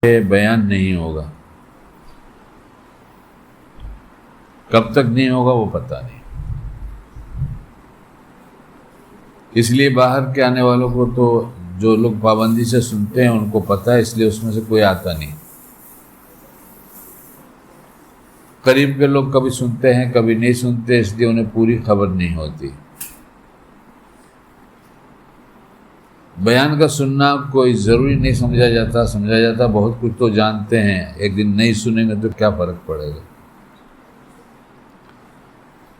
بیان نہیں ہوگا. کب تک نہیں ہوگا وہ پتہ نہیں. اس لیے باہر کے آنے والوں کو تو جو لوگ پابندی سے سنتے ہیں ان کو پتہ ہے، اس لیے اس میں سے کوئی آتا نہیں. قریب کے لوگ کبھی سنتے ہیں کبھی نہیں سنتے، اس لیے انہیں پوری خبر نہیں ہوتی. بیان کا سننا کوئی ضروری نہیں سمجھا جاتا بہت کچھ تو جانتے ہیں، ایک دن نہیں سنیں گے تو کیا فرق پڑے گا.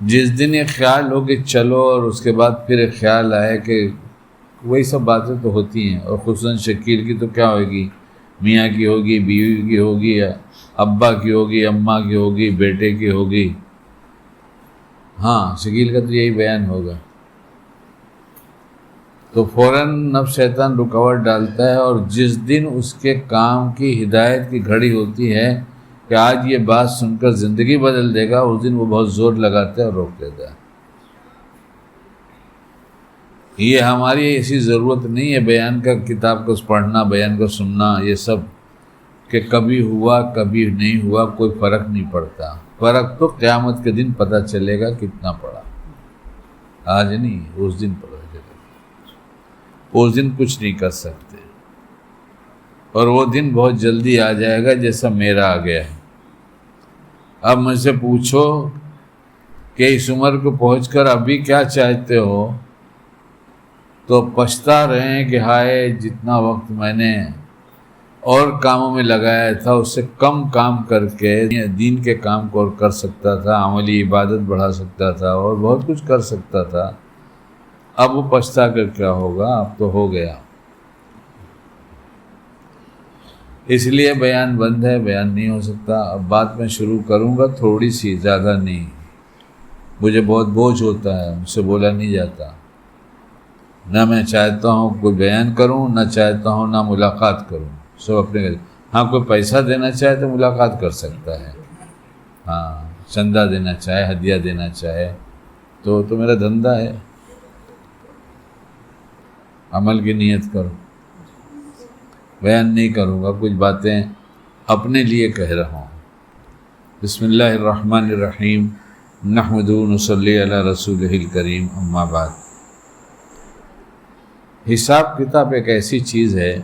جس دن یہ خیال ہو کہ چلو، اور اس کے بعد پھر ایک خیال آئے کہ وہی سب باتیں تو ہوتی ہیں، اور خصوصاً شکیل کی تو کیا ہوگی، میاں کی ہوگی، بیوی کی ہوگی، یا ابا کی ہوگی، اماں کی ہوگی، بیٹے کی ہوگی. ہاں شکیل کا تو یہی بیان ہوگا. تو فوراً نفس شیطان رکاوٹ ڈالتا ہے، اور جس دن اس کے کام کی ہدایت کی گھڑی ہوتی ہے کہ آج یہ بات سن کر زندگی بدل دے گا، اس دن وہ بہت زور لگاتا ہے اور روک دیتا ہے. یہ ہماری ایسی ضرورت نہیں ہے بیان کا کتاب کو پڑھنا، بیان کو سننا، یہ سب کہ کبھی ہوا کبھی نہیں ہوا کوئی فرق نہیں پڑتا. فرق تو قیامت کے دن پتہ چلے گا کتنا پڑا، آج نہیں، اس دن پڑا. اس دن کچھ نہیں کر سکتے، اور وہ دن بہت جلدی آ جائے گا جیسا میرا آ گیا ہے. اب مجھ سے پوچھو کہ اس عمر کو پہنچ کر ابھی کیا چاہتے ہو، تو پچھتا رہے ہیں کہ ہائے جتنا وقت میں نے اور کاموں میں لگایا تھا اس سے کم کام کر کے دین کے کام کو اور کر سکتا تھا، عملی عبادت بڑھا سکتا تھا، اور بہت کچھ کر سکتا تھا. اب وہ پچھتا کر کیا ہوگا، اب تو ہو گیا. اس لیے بیان بند ہے، بیان نہیں ہو سکتا. اب بات میں شروع کروں گا تھوڑی سی، زیادہ نہیں. مجھے بہت بوجھ ہوتا ہے، مجھ سے بولا نہیں جاتا. نہ میں چاہتا ہوں کوئی بیان کروں، نہ چاہتا ہوں نہ ملاقات کروں. سب اپنے گھر. ہاں کوئی پیسہ دینا چاہے تو ملاقات کر سکتا ہے، ہاں چندہ دینا چاہے، ہدیہ دینا چاہے تو میرا دھندا ہے. عمل کی نیت کرو. بیان نہیں کروں گا، کچھ باتیں اپنے لیے کہہ رہا ہوں. بسم اللہ الرحمن الرحیم، نحمدہ و نصلی علی رسولہ الکریم، اما بعد. حساب کتاب ایک ایسی چیز ہے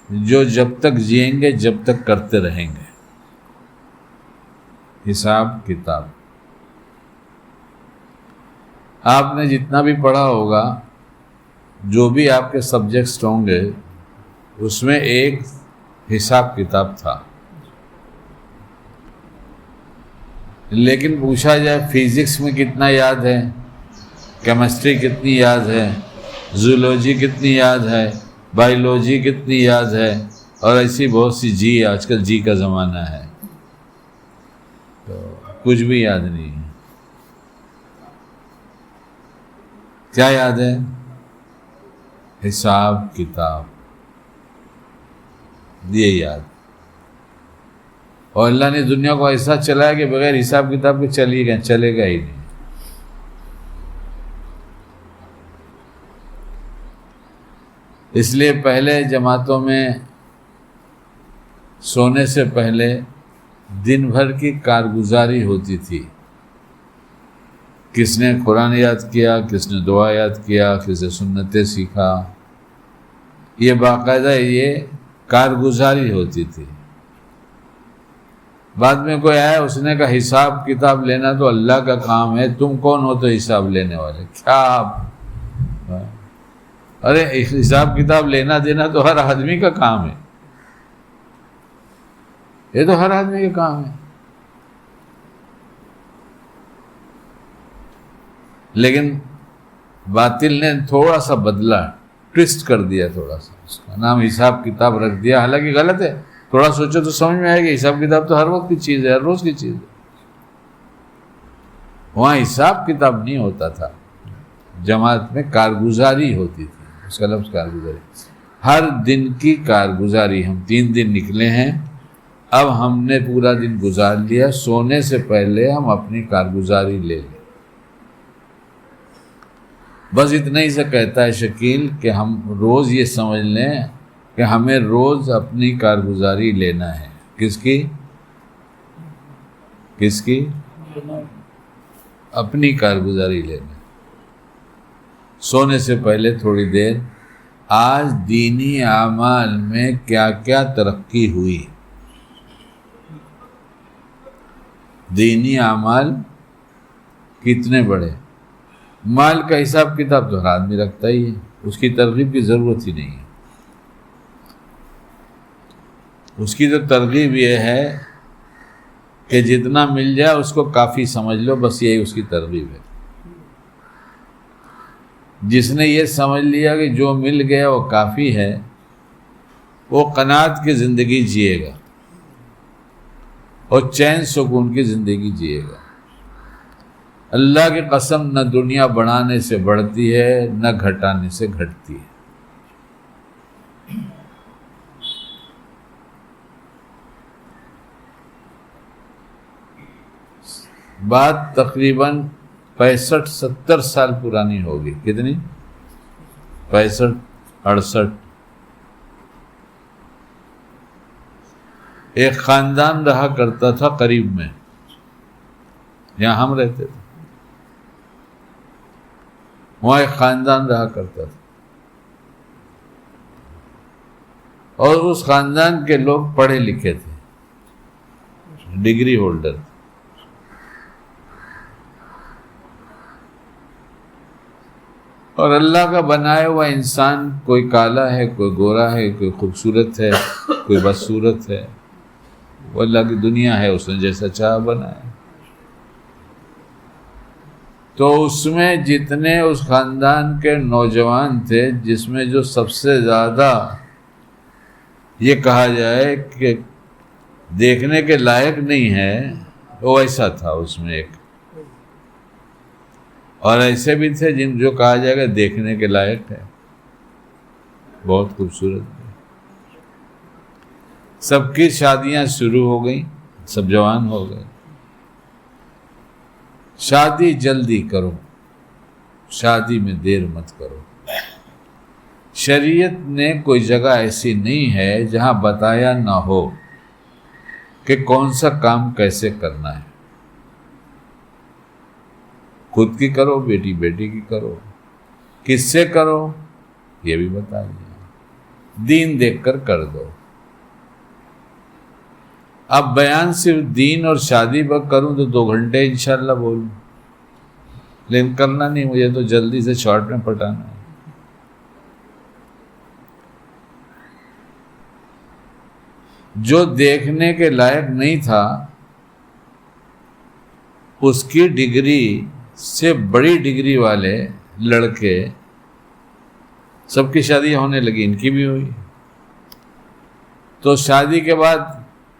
جو جب تک جئیں گے جب تک کرتے رہیں گے. حساب کتاب آپ نے جتنا بھی پڑھا ہوگا، جو بھی آپ کے سبجیکٹس ہوں گے، اس میں ایک حساب کتاب تھا. لیکن پوچھا جائے فزکس میں کتنا یاد ہے، کیمسٹری کتنی یاد ہے، زولوجی کتنی یاد ہے، بایولوجی کتنی یاد ہے، اور ایسی بہت سی جی. آج کل جی کا زمانہ ہے تو کچھ بھی یاد نہیں ہے. کیا یاد ہے؟ حساب کتاب، یہ یاد. اور اللہ نے دنیا کو ایسا چلایا کہ بغیر حساب کتاب کے چلے گا ہی نہیں. اس لیے پہلے جماعتوں میں سونے سے پہلے دن بھر کی کارگزاری ہوتی تھی. کس نے قرآن یاد کیا، کس نے دعا یاد کیا، کس نے سنتیں سیکھا. یہ باقاعدہ یہ کارگزاری ہوتی تھی. بعد میں کوئی آیا، اس نے کہا حساب کتاب لینا تو اللہ کا کام ہے، تم کون ہو تو حساب لینے والے. کیا آپ، ارے حساب کتاب لینا دینا تو ہر آدمی کا کام ہے، یہ تو ہر آدمی کا کام ہے. لیکن باطل نے تھوڑا سا بدلا، ٹوسٹ کر دیا، تھوڑا سا اس کا نام حساب کتاب رکھ دیا. حالانکہ غلط ہے. تھوڑا سوچو تو سمجھ میں آئے گا، حساب کتاب تو ہر وقت کی چیز ہے، ہر روز کی چیز ہے. وہاں حساب کتاب نہیں ہوتا تھا، جماعت میں کارگزاری ہوتی تھی. اس کا لفظ کارگزاری، ہر دن کی کارگزاری. ہم 3 دن نکلے ہیں، اب ہم نے پورا دن گزار لیا، سونے سے پہلے ہم اپنی کارگزاری لے لیں. بس اتنا ہی سے کہتا ہے شکیل کہ ہم روز یہ سمجھ لیں کہ ہمیں روز اپنی کارگزاری لینا ہے. کس کی؟ کس کی؟ اپنی کارگزاری لینا ہے. سونے سے پہلے تھوڑی دیر آج دینی اعمال میں کیا کیا ترقی ہوئی. دینی اعمال کتنے بڑے. مال کا حساب کتاب تو ہر آدمی رکھتا ہی ہے، اس کی ترغیب کی ضرورت ہی نہیں ہے. اس کی تو ترغیب یہ ہے کہ جتنا مل جائے اس کو کافی سمجھ لو، بس یہی اس کی ترغیب ہے. جس نے یہ سمجھ لیا کہ جو مل گیا وہ کافی ہے، وہ قناعت کی زندگی جیے گا اور چین سکون کی زندگی جیے گا. اللہ کی قسم نہ دنیا بڑھانے سے بڑھتی ہے نہ گھٹانے سے گھٹتی ہے. بات تقریباً 65-70 سال پرانی ہوگی. کتنی؟ 65-68. ایک خاندان رہا کرتا تھا قریب میں، یہاں ہم رہتے تھے، وہاں ایک خاندان رہا کرتا تھا، اور اس خاندان کے لوگ پڑھے لکھے تھے، ڈگری ہولڈر تھے. اور اللہ کا بنایا ہوا انسان کوئی کالا ہے، کوئی گورا ہے، کوئی خوبصورت ہے، کوئی بدصورت ہے، وہ اللہ کی دنیا ہے، اس نے جیسا چاہا بنایا. تو اس میں جتنے اس خاندان کے نوجوان تھے، جس میں جو سب سے زیادہ یہ کہا جائے کہ دیکھنے کے لائق نہیں ہے، وہ ایسا تھا اس میں ایک. اور ایسے بھی تھے جن جو کہا جائے گا دیکھنے کے لائق ہے، بہت خوبصورت ہے. سب کی شادیاں شروع ہو گئیں، سب جوان ہو گئے. شادی جلدی کرو، شادی میں دیر مت کرو. شریعت نے کوئی جگہ ایسی نہیں ہے جہاں بتایا نہ ہو کہ کون سا کام کیسے کرنا ہے. خود کی کرو، بیٹی کی کرو، کس سے کرو یہ بھی بتا دیا. دین دیکھ کر کر دو. اب بیان صرف دین اور شادی پر کروں تو 2 گھنٹے انشاءاللہ بولوں، لیکن کرنا نہیں، مجھے تو جلدی سے شارٹ میں پٹانا ہے. جو دیکھنے کے لائق نہیں تھا، اس کی ڈگری سے بڑی ڈگری والے لڑکے سب کی شادی ہونے لگی، ان کی بھی ہوئی. تو شادی کے بعد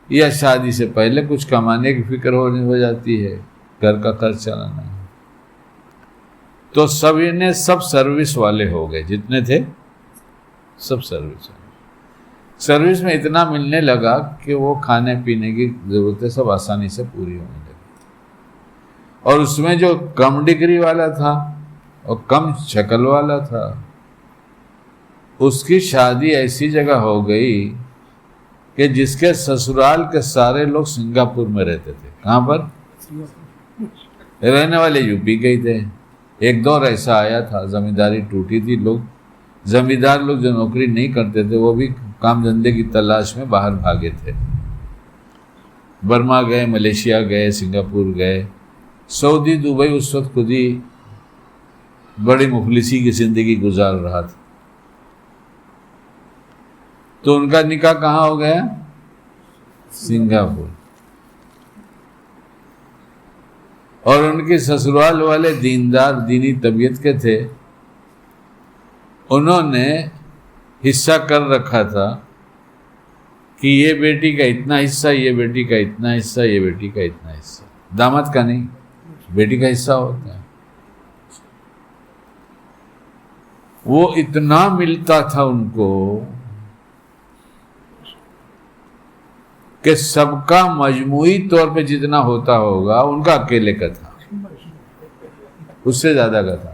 یا شادی سے پہلے کچھ کمانے کی فکر ہو جاتی ہے، گھر کا خرچ چلانا ہے. تو سب سروس والے ہو گئے، جتنے تھے سب سروس والے. سروس میں اتنا ملنے لگا کہ وہ کھانے پینے کی ضرورتیں سب آسانی سے پوری ہونے لگی. اور اس میں جو کم ڈگری والا تھا اور کم شکل والا تھا، اس کی شادی ایسی جگہ ہو گئی کہ جس کے سسرال کے سارے لوگ سنگاپور میں رہتے تھے. کہاں پر؟ رہنے والے یو پی کے ہی تھے. ایک دور ایسا آیا تھا، زمینداری ٹوٹی تھی، زمیندار لوگ جو نوکری نہیں کرتے تھے وہ بھی کام دھندے کی تلاش میں باہر بھاگے تھے. برما گئے، ملیشیا گئے، سنگاپور گئے، سعودی، دبئی اس وقت خود ہی بڑی مفلسی کی زندگی گزار رہا تھا. تو ان کا نکاح کہاں ہو گیا؟ سنگاپور. اور ان کے سسرال والے دیندار، دینی طبیعت کے تھے. انہوں نے حصہ کر رکھا تھا کہ یہ بیٹی کا اتنا حصہ، یہ بیٹی کا اتنا حصہ، یہ بیٹی کا اتنا حصہ. داماد کا نہیں، بیٹی کا حصہ ہوتا ہے. وہ اتنا ملتا تھا ان کو کہ سب کا مجموعی طور پہ جتنا ہوتا ہوگا ان کا اکیلے کا تھا، اس سے زیادہ کا تھا.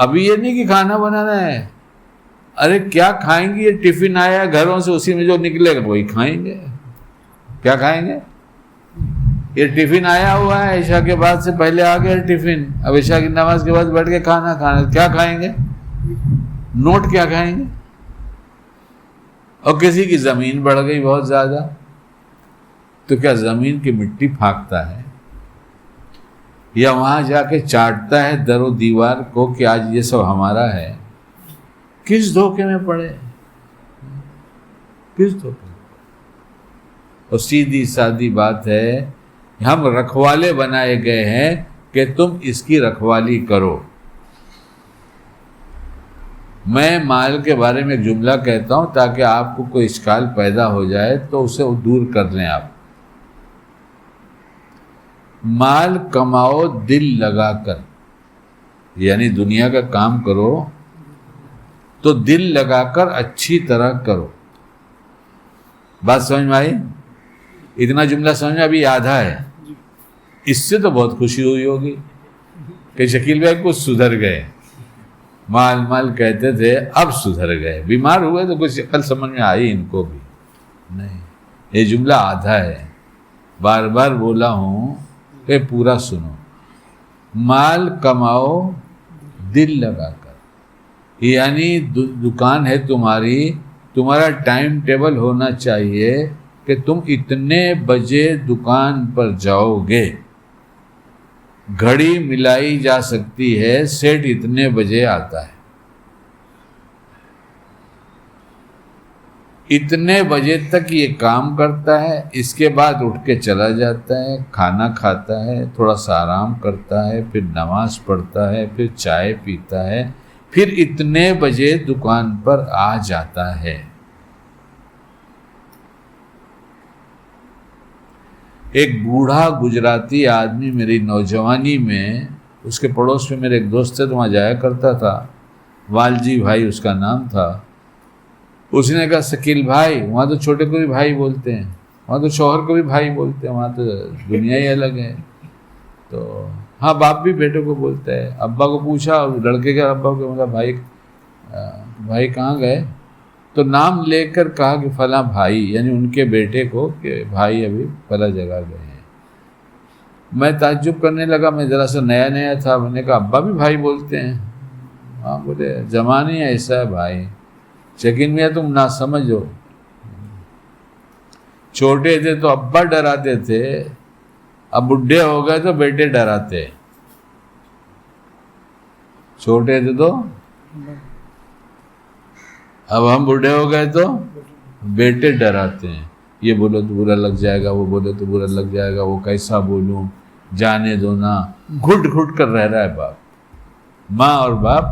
ابھی یہ نہیں کہ کھانا بنانا ہے، ارے کیا کھائیں گے، یہ ٹفن آیا گھروں سے، اسی میں جو نکلے گا وہی کھائیں گے. کیا کھائیں گے؟ یہ ٹفن آیا ہوا ہے، عشاء کے بعد سے پہلے آ گیا ٹفن، اب عشاء کی نماز کے بعد بیٹھ کے کھانا، کیا کھائیں گے؟ نوٹ کیا کھائیں گے؟ اور کسی کی زمین بڑھ گئی بہت زیادہ، تو کیا زمین کی مٹی پھاکتا ہے یا وہاں جا کے چاٹتا ہے در و دیوار کو کہ آج یہ سب ہمارا ہے؟ کس دھوکے میں پڑے، کس دھوکے میں؟ اور سیدھی سادی بات ہے، ہم رکھوالے بنائے گئے ہیں کہ تم اس کی رکھوالی کرو. میں مال کے بارے میں ایک جملہ کہتا ہوں تاکہ آپ کو کوئی اشکال پیدا ہو جائے تو اسے دور کر لیں. آپ مال کماؤ دل لگا کر، یعنی دنیا کا کام کرو تو دل لگا کر اچھی طرح کرو. بات سمجھ میں آئی؟ اتنا جملہ سمجھ میں ابھی آدھا ہے. اس سے تو بہت خوشی ہوئی ہوگی کہ شکیل بھائی کچھ سدھر گئے، مال کہتے تھے اب سدھر گئے، بیمار ہوئے تو کچھ عقل سمجھ میں آئی ان کو بھی نہیں. یہ جملہ آدھا ہے، بار بار بولا ہوں کہ پورا سنو. مال کماؤ دل لگا کر، یعنی دکان ہے تمہاری، تمہارا ٹائم ٹیبل ہونا چاہیے کہ تم اتنے بجے دکان پر جاؤ گے. گھڑی ملائی جا سکتی ہے، سیٹ اتنے بجے آتا ہے، اتنے بجے تک یہ کام کرتا ہے، اس کے بعد اٹھ کے چلا جاتا ہے، کھانا کھاتا ہے، تھوڑا سا آرام کرتا ہے، پھر نماز پڑھتا ہے، پھر چائے پیتا ہے، پھر اتنے بجے دکان پر آ جاتا ہے. ایک بوڑھا گجراتی آدمی میری نوجوانی میں، اس کے پڑوس میں میرے ایک دوست تھے تو وہاں جایا کرتا تھا، والجی بھائی اس کا نام تھا. اس نے کہا شکیل بھائی، وہاں تو چھوٹے کو بھی بھائی بولتے ہیں، وہاں تو شوہر کو بھی بھائی بولتے ہیں، وہاں تو دنیا ہی الگ ہے. تو ہاں باپ بھی بیٹے کو بولتا ہے. ابا کو پوچھا، لڑکے کے ابا کو بولا بھائی کہاں گئے؟ تو نام لے کر کہا کہ فلاں بھائی، یعنی ان کے بیٹے کو کہ بھائی ابھی فلاں جگہ گئے ہیں. میں تعجب کرنے لگا، میں ذرا سا نیا تھا، میں نے کہا ابا بھی بھائی بولتے ہیں؟ ہاں بولے زمانہ ایسا ہے بھائی. لیکن میں تم نہ سمجھو، چھوٹے تھے تو ابا ڈراتے تھے، اب بڈھے ہو گئے تو بیٹے ڈراتے. چھوٹے تھے تو، اب ہم بوڑھے ہو گئے تو بیٹے ڈراتے ہیں. یہ بولو تو برا لگ جائے گا، وہ بولو تو برا لگ جائے گا، وہ کیسا بولوں، جانے دو نا. گھٹ گھٹ کر رہ رہا ہے باپ، ماں اور باپ.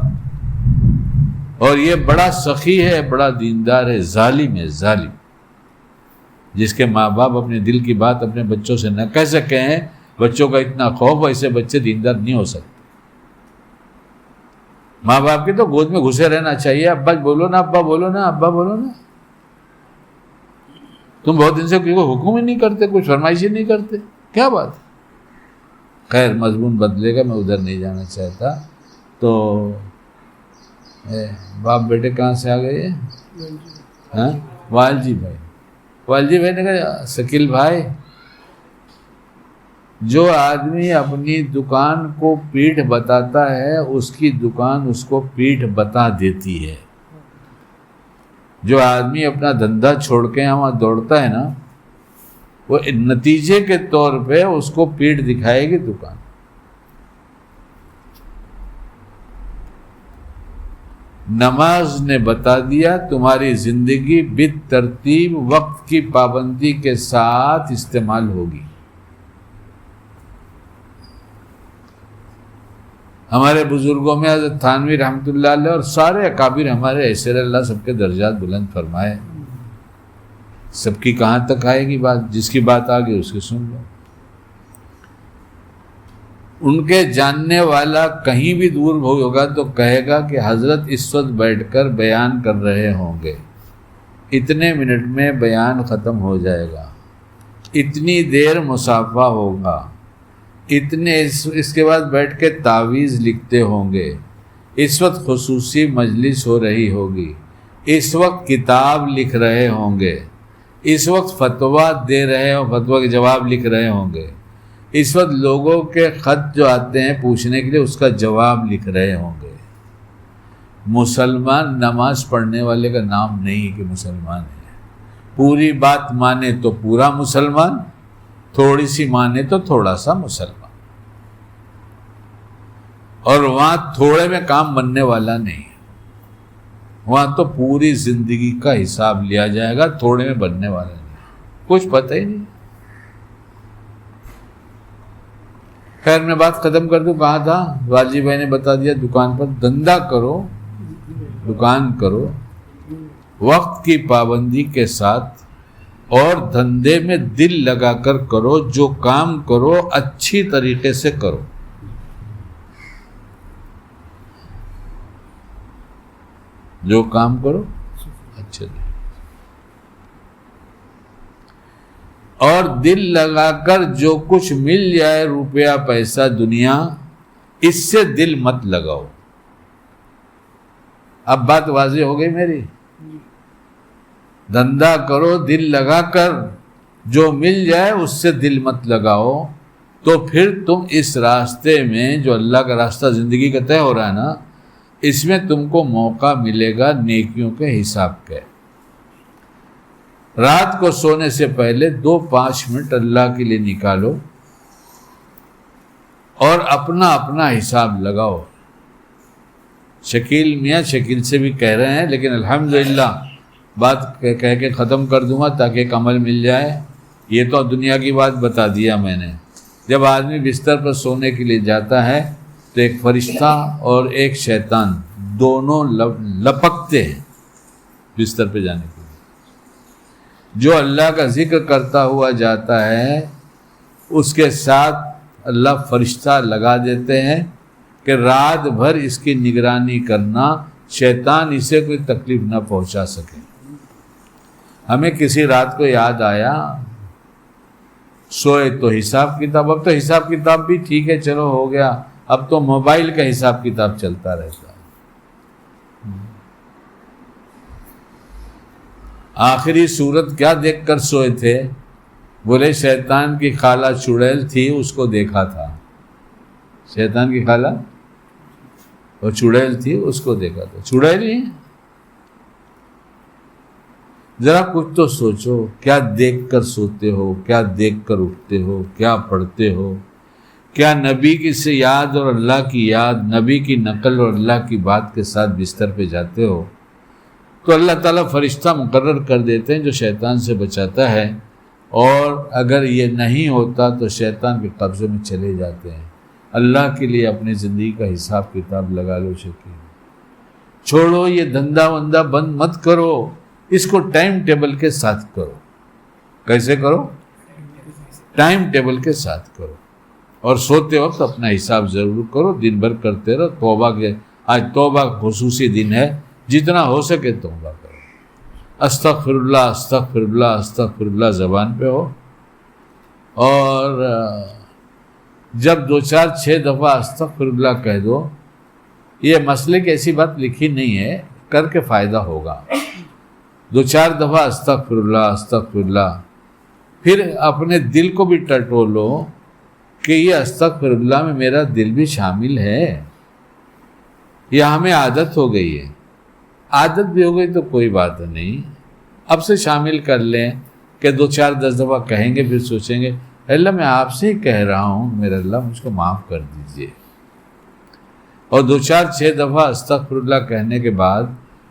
اور یہ بڑا سخی ہے، بڑا دیندار ہے، ظالم ہے، ظالم. جس کے ماں باپ اپنے دل کی بات اپنے بچوں سے نہ کہہ سکے ہیں، بچوں کا اتنا خوف، ایسے بچے دیندار نہیں ہو سکتے. ماں باپ کے تو گود میں گھسے رہنا چاہیے، ابا بولو نا، ابا بولو نا، ابا بولو نا. تم بہت دن سے کوئی حکم ہی نہیں کرتے، کوئی فرمائش ہی نہیں کرتے، کیا بات ہے؟ خیر مضمون بدلے گا، میں ادھر نہیں جانا چاہتا. تو باپ بیٹے کہاں سے آ گئے؟ ہاں والجی بھائی نے کہا شکیل بھائی، جو آدمی اپنی دکان کو پیٹھ بتاتا ہے، اس کی دکان اس کو پیٹھ بتا دیتی ہے. جو آدمی اپنا دھندا چھوڑ کے وہاں دوڑتا ہے نا، وہ نتیجے کے طور پہ اس کو پیٹھ دکھائے گی دکان. نماز نے بتا دیا تمہاری زندگی بالترتیب وقت کی پابندی کے ساتھ استعمال ہوگی. ہمارے بزرگوں میں حضرت تھانوی رحمۃ اللہ علیہ اور سارے اکابر ہمارے ایسے، اللہ سب کے درجات بلند فرمائے. سب کی کہاں تک آئے گی بات، جس کی بات آ گئی اس کی سن لو. ان کے جاننے والا کہیں بھی دور ہوگا تو کہے گا کہ حضرت اس وقت بیٹھ کر بیان کر رہے ہوں گے، اتنے منٹ میں بیان ختم ہو جائے گا، اتنی دیر مصافحہ ہوگا، اتنے اس کے بعد بیٹھ کے تعویذ لکھتے ہوں گے، اس وقت خصوصی مجلس ہو رہی ہوگی، اس وقت کتاب لکھ رہے ہوں گے، اس وقت فتویٰ دے رہے ہوں، فتویٰ کے جواب لکھ رہے ہوں گے، اس وقت لوگوں کے خط جو آتے ہیں پوچھنے کے لیے اس کا جواب لکھ رہے ہوں گے۔ مسلمان نماز پڑھنے والے کا نام نہیں کہ مسلمان ہے۔ پوری بات مانے تو پورا مسلمان، تھوڑی سی مانے تو تھوڑا سا مسلمان، اور وہاں تھوڑے میں کام بننے والا نہیں، وہاں تو پوری زندگی کا حساب لیا جائے گا، تھوڑے میں بننے والا نہیں، کچھ پتہ ہی نہیں۔ خیر میں بات ختم کر دوں، کہا تھا واجی بھائی نے بتا دیا، دکان پر دھندا کرو، دکان کرو وقت کی پابندی کے ساتھ، اور دھندے میں دل لگا کر کرو، جو کام کرو اچھی طریقے سے کرو۔ جو کام کرو اچھے سے، اور دل لگا کر جو کچھ مل جائے روپیہ پیسہ دنیا، اس سے دل مت لگاؤ۔ اب بات واضح ہو گئی میری؟ دھندا کرو دل لگا کر، جو مل جائے اس سے دل مت لگاؤ، تو پھر تم اس راستے میں جو اللہ کا راستہ زندگی کا طے ہو رہا ہے نا، اس میں تم کو موقع ملے گا نیکیوں کے حساب کے۔ رات کو سونے سے پہلے 2-5 منٹ اللہ کے لیے نکالو اور اپنا اپنا حساب لگاؤ۔ شکیل میاں شکیل سے بھی کہہ رہے ہیں، لیکن الحمدللہ بات کہہ کے ختم کر دوں گا تاکہ ایک عمل مل جائے۔ یہ تو دنیا کی بات بتا دیا میں نے۔ جب آدمی بستر پر سونے کے لیے جاتا ہے تو ایک فرشتہ اور ایک شیطان دونوں لپکتے ہیں بستر پہ جانے کے لیے۔ جو اللہ کا ذکر کرتا ہوا جاتا ہے اس کے ساتھ اللہ فرشتہ لگا دیتے ہیں کہ رات بھر اس کی نگرانی کرنا، شیطان اسے کوئی تکلیف نہ پہنچا سکے۔ ہمیں کسی رات کو یاد آیا، سوئے تو حساب کتاب، اب تو حساب کتاب بھی ٹھیک ہے چلو ہو گیا، اب تو موبائل کا حساب کتاب چلتا رہتا ہے۔ آخری صورت کیا دیکھ کر سوئے تھے؟ بولے شیطان کی خالہ چڑیل تھی، اس کو دیکھا تھا۔ شیطان کی خالہ وہ چڑیل تھی، اس کو دیکھا تھا۔ چڑیل ہی ذرا کچھ تو سوچو، کیا دیکھ کر سوتے ہو، کیا دیکھ کر اٹھتے ہو، کیا پڑھتے ہو، کیا نبی کی سے یاد اور اللہ کی یاد، نبی کی نقل اور اللہ کی بات کے ساتھ بستر پہ جاتے ہو؟ تو اللہ تعالیٰ فرشتہ مقرر کر دیتے ہیں جو شیطان سے بچاتا ہے، اور اگر یہ نہیں ہوتا تو شیطان کے قبضے میں چلے جاتے ہیں۔ اللہ کے لیے اپنی زندگی کا حساب کتاب لگا لو شکیل، چھوڑو یہ دھندا وندہ بند مت کرو، اس کو ٹائم ٹیبل کے ساتھ کرو۔ کیسے کرو؟ ٹائم ٹیبل کے ساتھ کرو، اور سوتے وقت اپنا حساب ضرور کرو، دن بھر کرتے رہو توبہ کے۔ آج توبہ خصوصی دن ہے، جتنا ہو سکے توبہ کرو، استغفر اللہ استغفر اللہ استغفر اللہ زبان پہ ہو، اور جب 2-4-6 دفعہ استغفر اللہ کہہ دو، یہ مسئلے کی ایسی بات لکھی نہیں ہے، کر کے فائدہ ہوگا۔ 2-4 دفعہ استغفر اللہ استغفر اللہ، پھر اپنے دل کو بھی ٹٹولو کہ یہ استغفر اللہ میں میرا دل بھی شامل ہے۔ یہ ہمیں عادت ہو گئی ہے، عادت بھی ہو گئی تو کوئی بات نہیں، اب سے شامل کر لیں کہ 2-4-10 دفعہ کہیں گے، پھر سوچیں گے اللہ میں آپ سے ہی کہہ رہا ہوں، میرا اللہ مجھ کو معاف کر دیجئے۔ اور 2-4-6 دفعہ استغفر اللہ کہنے کے بعد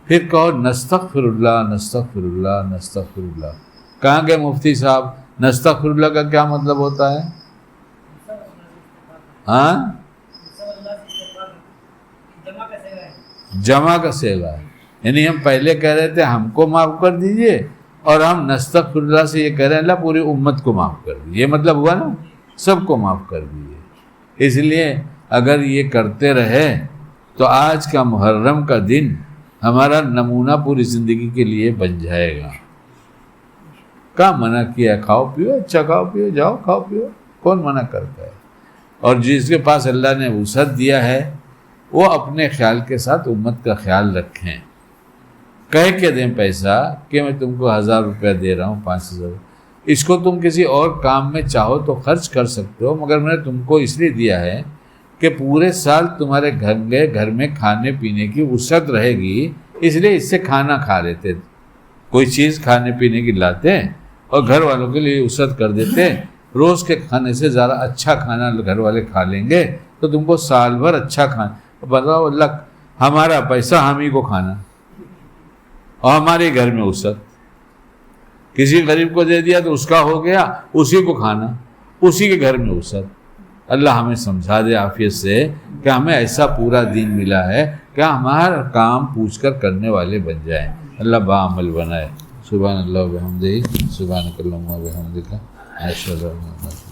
پھر کہو نستغفر اللہ نستغفر اللہ نستغفر اللہ۔ کہاں گئے مفتی صاحب؟ نستغفر اللہ کا کیا مطلب ہوتا ہے؟ ہاں، جمع کا صیغہ ہے، یعنی ہم پہلے کہہ رہے تھے ہم کو معاف کر دیجئے، اور ہم نستغفر اللہ سے یہ کہہ رہے ہیں اللہ پوری امت کو معاف کر دیجئے۔ یہ مطلب ہوا نا، سب کو معاف کر دیجئے۔ اس لیے اگر یہ کرتے رہے تو آج کا محرم کا دن ہمارا نمونہ پوری زندگی کے لیے بن جائے گا۔ کیا منع کیا ہے؟ کھاؤ پیو، اچھا کھاؤ پیو، جاؤ کھاؤ پیو، کون منع کرتا ہے؟ اور جس کے پاس اللہ نے وسعت دیا ہے وہ اپنے خیال کے ساتھ امت کا خیال رکھیں. کہہ کے دیں پیسہ کہ میں تم کو 1000 روپیہ دے رہا ہوں، 5000، اس کو تم کسی اور کام میں چاہو تو خرچ کر سکتے ہو، مگر میں نے تم کو اس لیے دیا ہے کہ پورے سال تمہارے گھر میں کھانے پینے کی وسعت رہے گی، اس لیے اس سے کھانا کھا لیتے. کوئی چیز کھانے پینے کی لاتے اور گھر والوں کے لیے وسعت کر دیتے. روز کے کھانے سے زیادہ اچھا کھانا گھر والے کھا لیں گے تو تم کو سال بھر اچھا کھانا. بتاؤ اللہ، ہمارا پیسہ ہم ہی کو کھانا اور ہمارے گھر میں وسعت. کسی غریب کو دے دیا تو اس کا ہو گیا، اسی کو کھانا، اسی کے گھر میں وسعت. اللہ ہمیں سمجھا دے عافیت سے کہ ہمیں ایسا پورا دین ملا ہے کہ ہمارا کام پوچھ کر کرنے والے بن جائیں. اللہ بعمل بنائے. سبحان اللہ و بحمدہ، سبحانک اللہم و بحمدک، اشہد ان لا الہ الا انت.